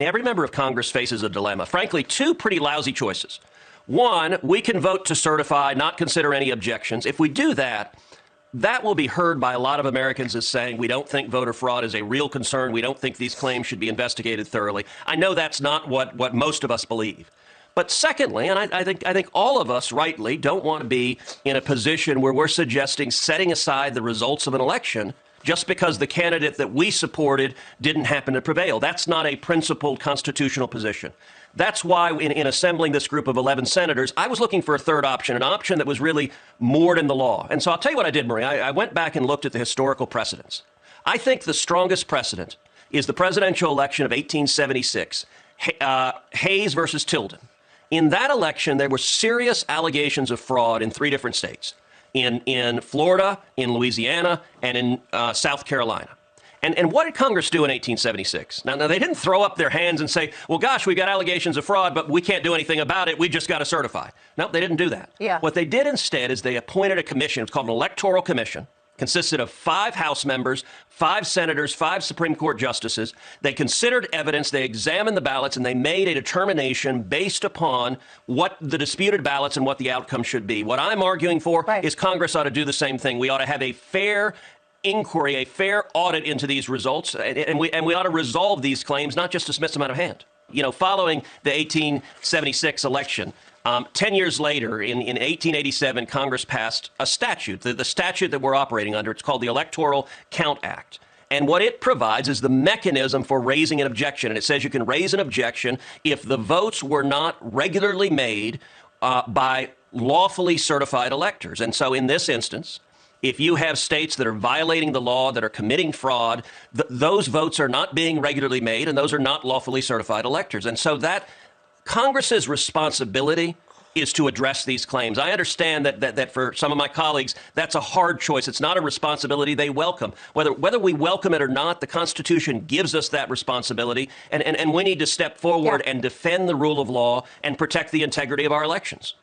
Every member of Congress faces a dilemma. Frankly, two pretty lousy choices. One, we can vote to certify, not consider any objections. If we do that, that will be heard by a lot of Americans as saying we don't think voter fraud is a real concern. We don't think these claims should be investigated thoroughly. I know that's not what most of us believe. But secondly, and I think all of us rightly don't want to be in a position where we're suggesting setting aside the results of an election just because the candidate that we supported didn't happen to prevail. That's not a principled constitutional position. That's why in assembling this group of 11 senators, I was looking for a third option, an option that was really moored in the law. And so I'll tell you what I did, Marie. I went back and looked at the historical precedents. I think the strongest precedent is the presidential election of 1876, Hayes versus Tilden. In that election, there were serious allegations of fraud in 3 different states. In Florida, in Louisiana, and in South Carolina. And what did Congress do in 1876? Now, they didn't throw up their hands and say, well, gosh, we got allegations of fraud, but we can't do anything about it. We just got to certify. No, they didn't do that. Yeah. What they did instead is they appointed a commission. It's called an electoral commission. Consisted of 5 House members, 5 senators, 5 Supreme Court justices. They considered evidence, they examined the ballots, and they made a determination based upon what the disputed ballots and what the outcome should be. What I'm arguing for is Congress ought to do the same thing. We ought to have a fair inquiry, a fair audit into these results, and we ought to resolve these claims, not just dismiss them out of hand. You know, following the 1876 election, 10 years later, in 1887, Congress passed a statute, the statute that we're operating under. It's called the Electoral Count Act. And what it provides is the mechanism for raising an objection. And it says you can raise an objection if the votes were not regularly made by lawfully certified electors. And so in this instance, if you have states that are violating the law, that are committing fraud, those votes are not being regularly made, and those are not lawfully certified electors. And so that Congress's responsibility is to address these claims. I understand that for some of my colleagues, that's a hard choice. It's not a responsibility they welcome. Whether we welcome it or not, the Constitution gives us that responsibility, and we need to step forward and defend the rule of law and protect the integrity of our elections.